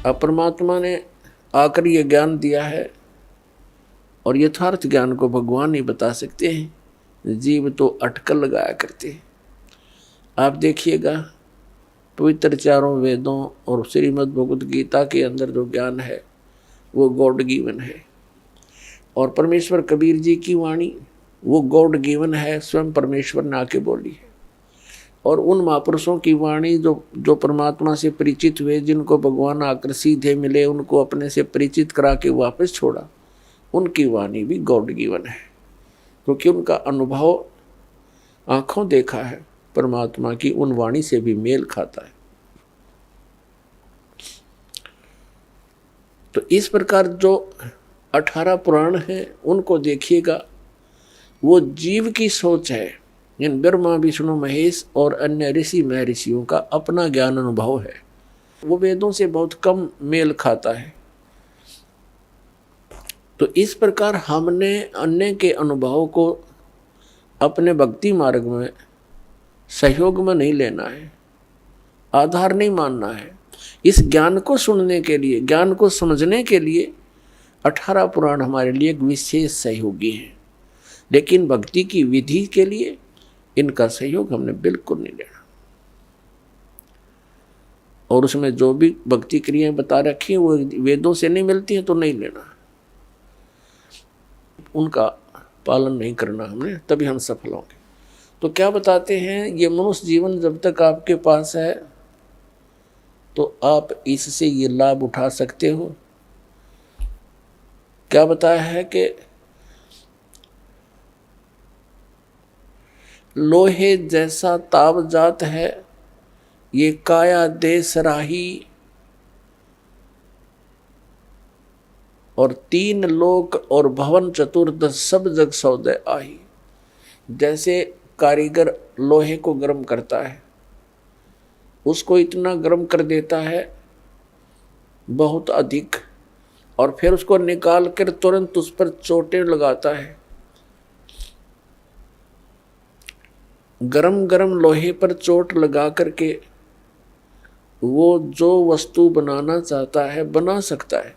अब परमात्मा ने आकर ये ज्ञान दिया है और यथार्थ ज्ञान को भगवान ही बता सकते हैं, जीव तो अटकल लगाया करते हैं। आप देखिएगा पवित्र चारों वेदों और श्रीमद् भगवद गीता के अंदर जो ज्ञान है वो गॉड गिवन है, और परमेश्वर कबीर जी की वाणी वो गॉड गिवन है, स्वयं परमेश्वर ने आके बोली है। और उन महापुरुषों की वाणी जो परमात्मा से परिचित हुए, जिनको भगवान आकर सीधे मिले, उनको अपने से परिचित करा के वापस छोड़ा, उनकी वाणी भी गॉड गिवन है, क्योंकि उनका अनुभव आंखों देखा है परमात्मा की उन वाणी से भी मेल खाता है। तो इस प्रकार जो 18 पुराण हैं उनको देखिएगा, वो जीव की सोच है। इन ब्रह्मा विष्णु महेश और अन्य ऋषि महर्षियों का अपना ज्ञान अनुभव है, वो वेदों से बहुत कम मेल खाता है। तो इस प्रकार हमने अन्य के अनुभव को अपने भक्ति मार्ग में सहयोग में नहीं लेना है, आधार नहीं मानना है। इस ज्ञान को सुनने के लिए, ज्ञान को समझने के लिए 18 पुराण हमारे लिए एक विशेष सहयोगी हैं, लेकिन भक्ति की विधि के लिए इनका सहयोग हमने बिल्कुल नहीं लेना। और उसमें जो भी भक्ति क्रियाएं बता रखी हैं वो वेदों से नहीं मिलती हैं तो नहीं लेना, उनका पालन नहीं करना हमने, तभी हम सफल होंगे। तो क्या बताते हैं, ये मनुष्य जीवन जब तक आपके पास है तो आप इससे ये लाभ उठा सकते हो। क्या बताया है कि लोहे जैसा ताव जात है ये काया दे सराही, और 3 लोक और भवन चतुर्दश सब जग सौदे आही। जैसे कारीगर लोहे को गर्म करता है, उसको इतना गर्म कर देता है बहुत अधिक, और फिर उसको निकाल कर तुरंत उस पर चोटें लगाता है। गरम गरम लोहे पर चोट लगा करके वो जो वस्तु बनाना चाहता है बना सकता है।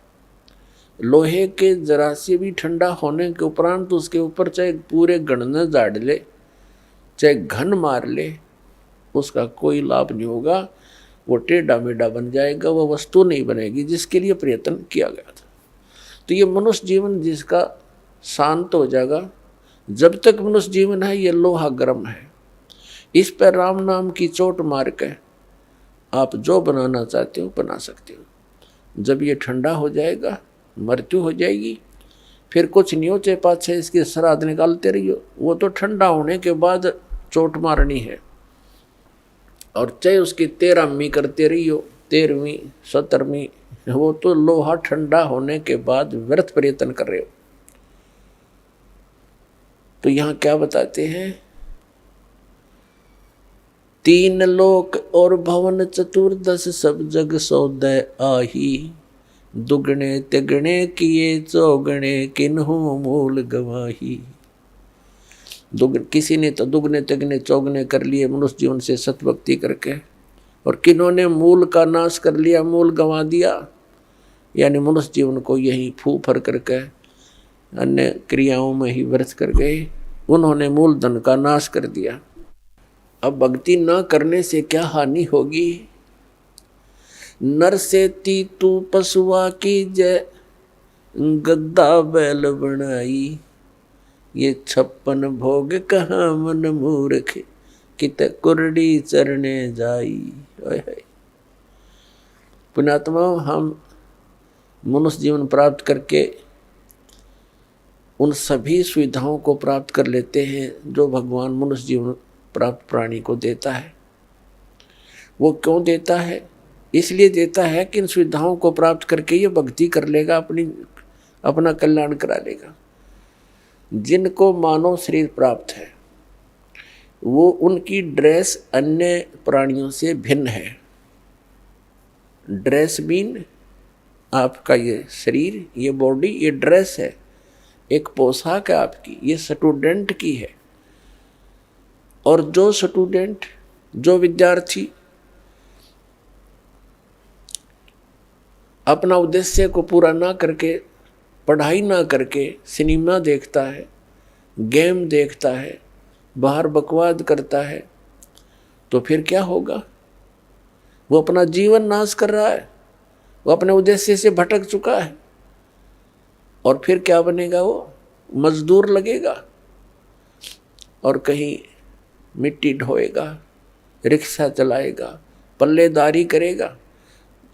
लोहे के जरा से भी ठंडा होने के उपरांत उसके ऊपर चाहे पूरे गणने झाड़ ले, चाहे घन मार ले, उसका कोई लाभ नहीं होगा। वो टेढ़ा मेढ़ा बन जाएगा, वो वस्तु नहीं बनेगी जिसके लिए प्रयत्न किया गया था। तो ये मनुष्य जीवन जिसका शांत हो जाएगा, जब तक मनुष्य जीवन है ये लोहा गर्म है, इस पर राम नाम की चोट मार के आप जो बनाना चाहते हो बना सकते हो। जब ये ठंडा हो जाएगा, मृत्यु हो जाएगी, फिर कुछ नहीं हो, चाहे पाछे इसके श्राद्ध निकालते रहियो, वो तो ठंडा होने के बाद चोट मारनी है। और चाहे उसकी 13वीं करते रहियो, 13वीं 17वीं, वो तो लोहा ठंडा होने के बाद व्यर्थ प्रयत्न कर रहे हो। तो यहाँ क्या बताते हैं, 3 लोक और भवन चतुर्दश सब जग सौदे आही, दुगने तिगने किए चौगने किन्हु मूल गवाही। किसी ने तो दुगने तिगने चौगने कर लिए मनुष्य जीवन से सतभक्ति करके, और किन्होंने मूल का नाश कर लिया, मूल गंवा दिया, यानी मनुष्य जीवन को यही फूफर करके अन्य क्रियाओं में ही व्यर्थ कर गए, उन्होंने मूल धन का नाश कर दिया। अब भक्ति न करने से क्या हानि होगी। नर से तू पशुआ की जय, गद्दा बैल बनाई, ये 56 भोग कहाँ मन मूर्ख, कित कुरडी चरने जाई। पुण्यात्मा, हम मनुष्य जीवन प्राप्त करके उन सभी सुविधाओं को प्राप्त कर लेते हैं जो भगवान मनुष्य जीवन प्राप्त प्राणी को देता है। वो क्यों देता है? इसलिए देता है कि इन सुविधाओं को प्राप्त करके ये भक्ति कर लेगा, अपना कल्याण करा लेगा। जिनको मानव शरीर प्राप्त है वो उनकी ड्रेस अन्य प्राणियों से भिन्न है। ड्रेस मीन आपका ये शरीर, ये बॉडी, ये ड्रेस है, एक पोशाक है आपकी, ये स्टूडेंट की है। और जो स्टूडेंट, जो विद्यार्थी अपना उद्देश्य को पूरा ना करके, पढ़ाई ना करके सिनेमा देखता है, गेम देखता है, बाहर बकवाद करता है, तो फिर क्या होगा? वो अपना जीवन नाश कर रहा है, वो अपने उद्देश्य से भटक चुका है। और फिर क्या बनेगा? वो मजदूर लगेगा और कहीं मिट्टी ढोएगा, रिक्शा चलाएगा, पल्लेदारी करेगा।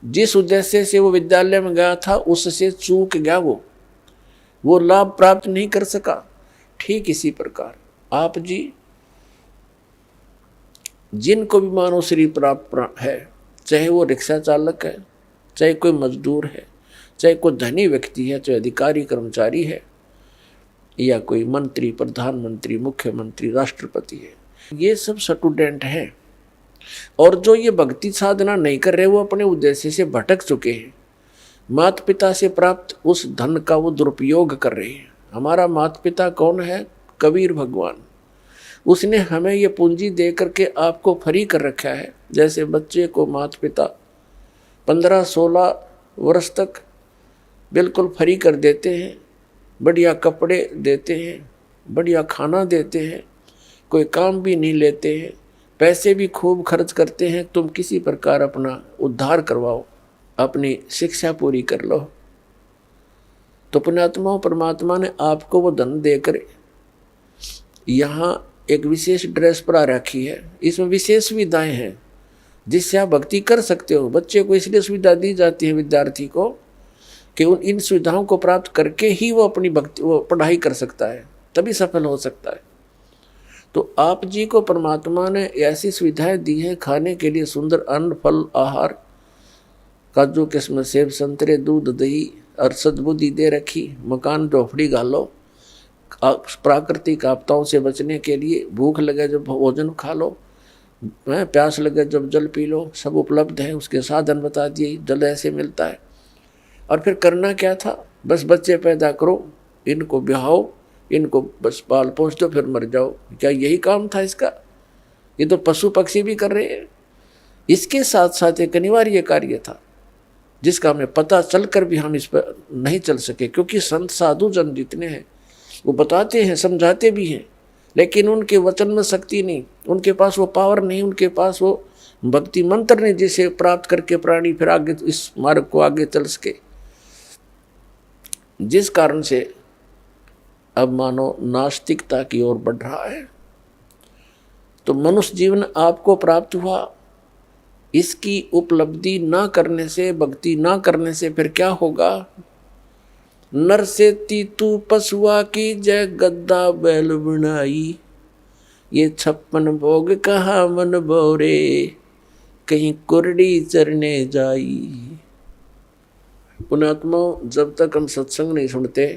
जिस उद्देश्य से वो विद्यालय में गया था उससे चूक गया, वो लाभ प्राप्त नहीं कर सका। ठीक इसी प्रकार आप जी जिनको भी मानव शरीर प्राप्त है, चाहे वो रिक्शा चालक है, चाहे कोई मजदूर है, चाहे कोई धनी व्यक्ति है, चाहे अधिकारी कर्मचारी है, या कोई मंत्री, प्रधानमंत्री, मुख्यमंत्री, राष्ट्रपति है, ये सब स्टूडेंट हैं। और जो ये भक्ति साधना नहीं कर रहे वो अपने उद्देश्य से भटक चुके हैं। माता पिता से प्राप्त उस धन का वो दुरुपयोग कर रहे हैं। हमारा माता पिता कौन है? कबीर भगवान। उसने हमें ये पूंजी दे करके आपको फ्री कर रखा है। जैसे बच्चे को माता पिता 15-16 वर्ष तक बिल्कुल फ्री कर देते हैं, बढ़िया कपड़े देते हैं, बढ़िया खाना देते हैं, कोई काम भी नहीं लेते हैं, पैसे भी खूब खर्च करते हैं। तुम किसी प्रकार अपना उद्धार करवाओ, अपनी शिक्षा पूरी कर लो। तो पुण्यात्माओं, परमात्मा ने आपको वो धन देकर यहाँ एक विशेष ड्रेस परा रखी है। इसमें विशेष सुविधाएं हैं जिससे आप भक्ति कर सकते हो। बच्चे को इसलिए सुविधा दी जाती है, विद्यार्थी को, कि उन इन सुविधाओं को प्राप्त करके ही वो अपनी भक्ति, वो पढ़ाई कर सकता है, तभी सफल हो सकता है। तो आप जी को परमात्मा ने ऐसी सुविधाएं दी है, खाने के लिए सुंदर अन्न, फल, आहार, काजू किस्म, सेब, संतरे, दूध, दही और सद्बुद्धि दे रखी। मकान झोपड़ी गालो, प्राकृतिक आपदाओं से बचने के लिए भूख लगे जब भोजन खा लो, प्यास लगे जब जल पी लो, सब उपलब्ध है। उसके साधन बता दिए, जल ऐसे मिलता है। और फिर करना क्या था? बस बच्चे पैदा करो, इनको ब्याहो, इनको बस पाल पोस दो, फिर मर जाओ। क्या यही काम था इसका? ये तो पशु पक्षी भी कर रहे हैं। इसके साथ साथ एक अनिवार्य कार्य था जिसका हमें पता चलकर भी हम इस पर नहीं चल सके, क्योंकि संत साधु जन जितने हैं वो बताते हैं, समझाते भी हैं, लेकिन उनके वचन में शक्ति नहीं, उनके पास वो पावर नहीं, उनके पास वो भक्ति मंत्र नहीं जिसे प्राप्त करके प्राणी फिर आगे इस मार्ग को आगे चल सके। जिस कारण से अब मानो नास्तिकता की ओर बढ़ रहा है। तो मनुष्य जीवन आपको प्राप्त हुआ, इसकी उपलब्धि ना करने से, भक्ति ना करने से फिर क्या होगा? नर से तीतू पशुआ की जय गद्दा बैल बनाई, ये 56 भोग कहा मन बोरे, कहीं कुरडी चरने जाई। पुण्यात्मा, जब तक हम सत्संग नहीं सुनते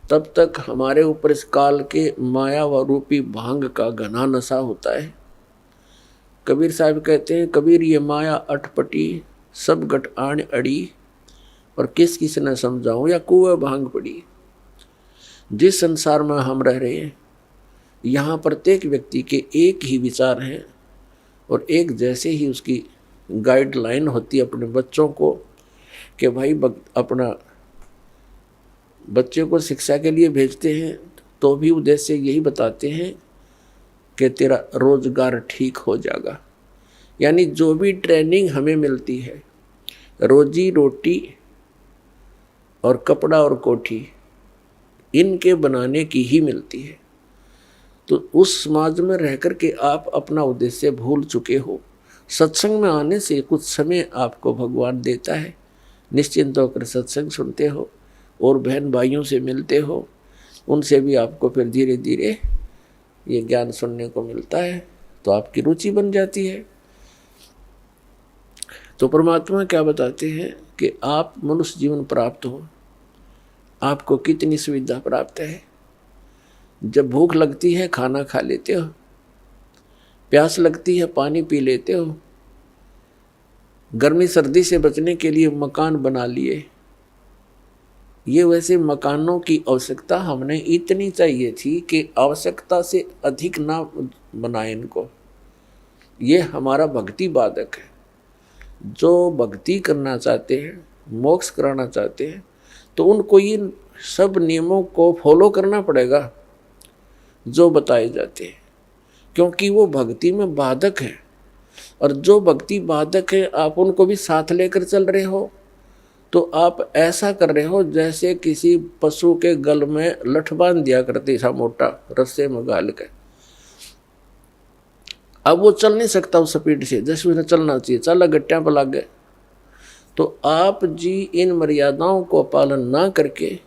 तब तक हमारे ऊपर इस काल के माया व रूपी भांग का घना नशा होता है। कबीर साहब कहते हैं, कबीर ये माया अटपटी, सब गट आण अड़ी, और किस किस न समझाऊं या कुएं भांग पड़ी। जिस संसार में हम रह रहे हैं, यहाँ प्रत्येक व्यक्ति के एक ही विचार हैं और एक जैसे ही उसकी गाइडलाइन होती है अपने बच्चों को, कि भाई अपना बच्चे को शिक्षा के लिए भेजते हैं तो भी उद्देश्य यही बताते हैं कि तेरा रोजगार ठीक हो जाएगा। यानी जो भी ट्रेनिंग हमें मिलती है, रोजी रोटी और कपड़ा और कोठी इनके बनाने की ही मिलती है। तो उस समाज में रह कर के आप अपना उद्देश्य भूल चुके हो। सत्संग में आने से कुछ समय आपको भगवान देता है, निश्चिंत होकर सत्संग सुनते हो और बहन भाइयों से मिलते हो, उनसे भी आपको फिर धीरे धीरे ये ज्ञान सुनने को मिलता है, तो आपकी रुचि बन जाती है। तो परमात्मा क्या बताते हैं कि आप मनुष्य जीवन प्राप्त हो, आपको कितनी सुविधा प्राप्त है। जब भूख लगती है खाना खा लेते हो, प्यास लगती है पानी पी लेते हो, गर्मी सर्दी से बचने के लिए मकान बना लिए। ये वैसे मकानों की आवश्यकता हमने इतनी चाहिए थी कि आवश्यकता से अधिक ना बनाए इनको, ये हमारा भक्ति बाधक है। जो भक्ति करना चाहते हैं, मोक्ष कराना चाहते हैं, तो उनको इन सब नियमों को फॉलो करना पड़ेगा जो बताए जाते हैं, क्योंकि वो भक्ति में बाधक है। और जो भक्ति बाधक है, आप उनको भी साथ लेकर चल रहे हो, तो आप ऐसा कर रहे हो जैसे किसी पशु के गल में लठ बांध दिया करते सा मोटा रस्से में गाल के। अब वो चल नहीं सकता उस स्पीड से जैसे उसे चलना चाहिए, चला गट्टियां पर लग गए। तो आप जी इन मर्यादाओं को पालन ना करके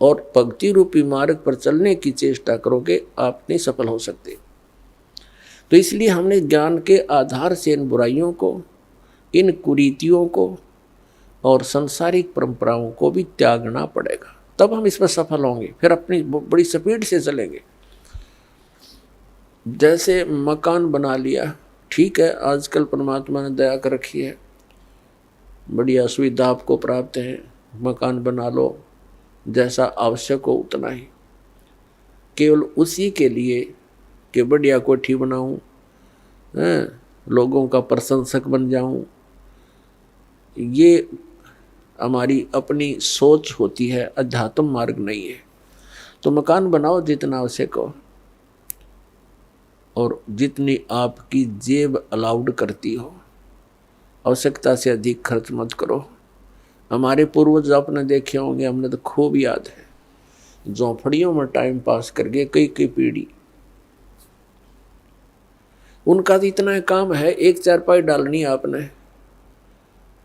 और भक्ति रूपी मार्ग पर चलने की चेष्टा करोगे, आप नहीं सफल हो सकते। तो इसलिए हमने ज्ञान के आधार से इन बुराइयों को, इन कुरीतियों को और सांसारिक परंपराओं को भी त्यागना पड़ेगा, तब हम इसमें सफल होंगे। फिर अपनी बड़ी स्पीड से चलेंगे। जैसे मकान बना लिया, ठीक है, आजकल परमात्मा ने दया कर रखी है, बढ़िया सुविधा आपको प्राप्त है, मकान बना लो, जैसा आवश्यक हो उतना ही, केवल उसी के लिए कि बढ़िया कोठी बनाऊं, लोगों का प्रशंसक बन जाऊं, ये हमारी अपनी सोच होती है, अध्यात्म मार्ग नहीं है। तो मकान बनाओ जितना आवश्यक हो और जितनी आपकी जेब अलाउड करती हो, आवश्यकता से अधिक खर्च मत करो। हमारे पूर्वज आपने देखे होंगे, हमने तो खूब याद है, झोंपड़ियों में टाइम पास करके कई कई पीढ़ी, उनका तो इतना काम है, एक चारपाई डालनी आपने,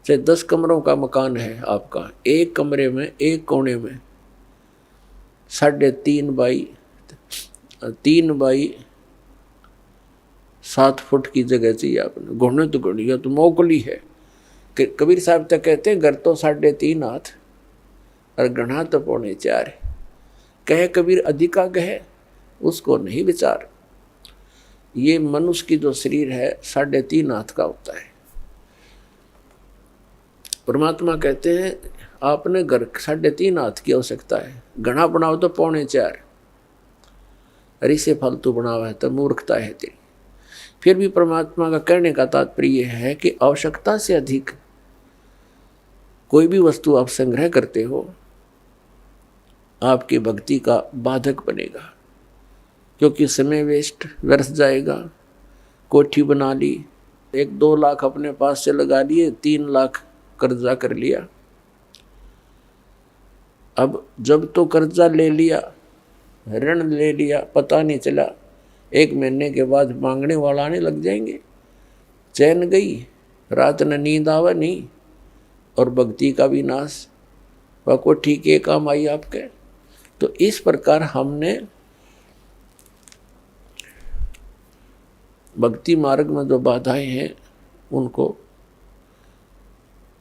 चाहे 10 कमरों का मकान है आपका, एक कमरे में एक कोने में 3.5 बाई 7 फुट की जगह चाहिए आपने। घुटने तो घुड़िया तो मोकली है। कबीर साहब तक कहते हैं, घर तो 3.5 हाथ और गढ़ा तो 4.25 है। कहे कबीर अधिका कहे उसको नहीं विचार। ये मनुष्य की जो शरीर है 3.5 हाथ का होता है। परमात्मा कहते हैं आपने घर 3.5 हाथ की आवश्यकता है, घना बनाओ तो 4.25, अरे से फालतू बनावा है तो मूर्खता है तेरी। फिर भी परमात्मा का कहने का तात्पर्य है कि आवश्यकता से अधिक कोई भी वस्तु आप संग्रह करते हो, आपकी भक्ति का बाधक बनेगा, क्योंकि समय वेस्ट व्यर्थ जाएगा। कोठी बना ली, 1-2 लाख अपने पास से लगा लिए, 3 लाख कर्जा कर लिया। अब जब तो कर्जा ले लिया, ऋण ले लिया, पता नहीं चला, 1 महीने के बाद मांगने वाला आने लग जाएंगे। चैन गई, रात न नींद आवा नहीं, और भक्ति का भी नाश। वह को ठीक है काम आई आपके। तो इस प्रकार हमने भक्ति मार्ग में जो बाधाएं हैं उनको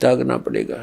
त्यागना पड़ेगा।